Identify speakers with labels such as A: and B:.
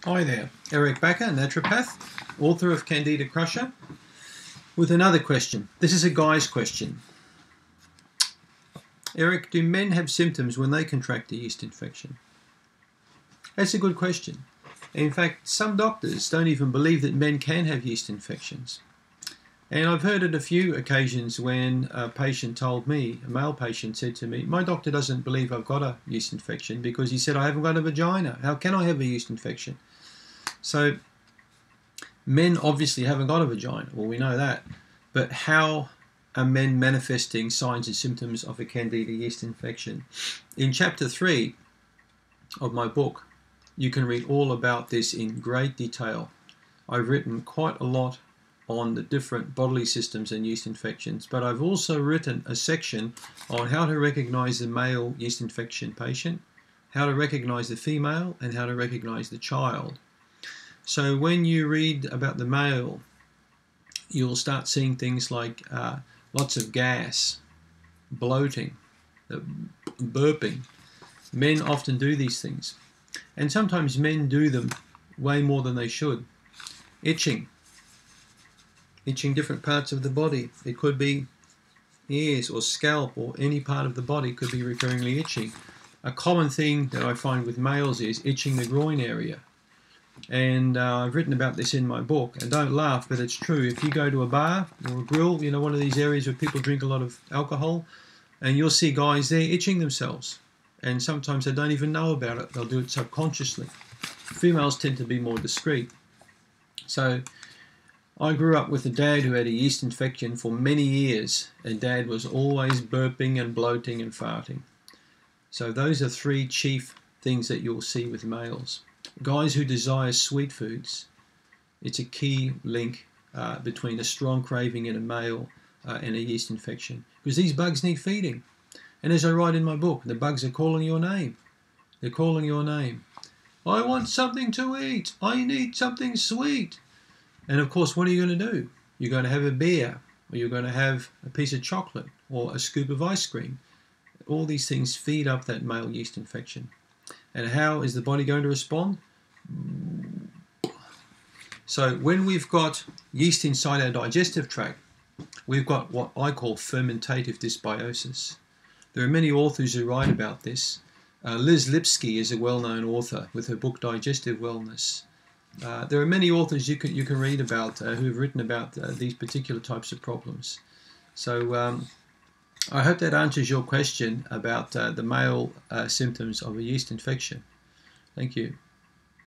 A: Hi there, Eric Bakker, naturopath, author of Candida Crusher, with another question. This is a guy's question. Eric, do men have symptoms when they contract a yeast infection? That's a good question. In fact, some doctors don't even believe that men can have yeast infections. And I've heard it a few occasions when a patient told me, a male patient said to me, my doctor doesn't believe I've got a yeast infection because he said I haven't got a vagina. How can I have a yeast infection? So men obviously haven't got a vagina, well, we know that. But how are men manifesting signs and symptoms of a Candida yeast infection? In chapter 3 of my book, you can read all about this in great detail. I've written quite a lot on the different bodily systems and yeast infections, but I've also written a section on how to recognize the male yeast infection patient, how to recognize the female, and how to recognize the child. So when you read about the male, you'll start seeing things like lots of gas, bloating, burping. Men often do these things. And sometimes men do them way more than they should. Itching different parts of the body. It could be ears or scalp or any part of the body could be recurringly itching. A common thing that I find with males is itching the groin area. And I've written about this in my book, and don't laugh, but it's true. If you go to a bar or a grill, you know, one of these areas where people drink a lot of alcohol, and you'll see guys there itching themselves. And sometimes they don't even know about it. They'll do it subconsciously. Females tend to be more discreet. So I grew up with a dad who had a yeast infection for many years, and Dad was always burping and bloating and farting. So those are three chief things that you'll see with males. Guys who desire sweet foods, it's a key link between a strong craving in a male and a yeast infection, because these bugs need feeding. And as I write in my book, the bugs are calling your name. They're calling your name. I want something to eat. I need something sweet. And of course, what are you going to do? You're going to have a beer, or you're going to have a piece of chocolate, or a scoop of ice cream. All these things feed up that male yeast infection. And how is the body going to respond? So when we've got yeast inside our digestive tract, we've got what I call fermentative dysbiosis. There are many authors who write about this. Liz Lipsky is a well-known author with her book Digestive Wellness. There are many authors you can read about who have written about these particular types of problems. So I hope that answers your question about the male symptoms of a yeast infection. Thank you.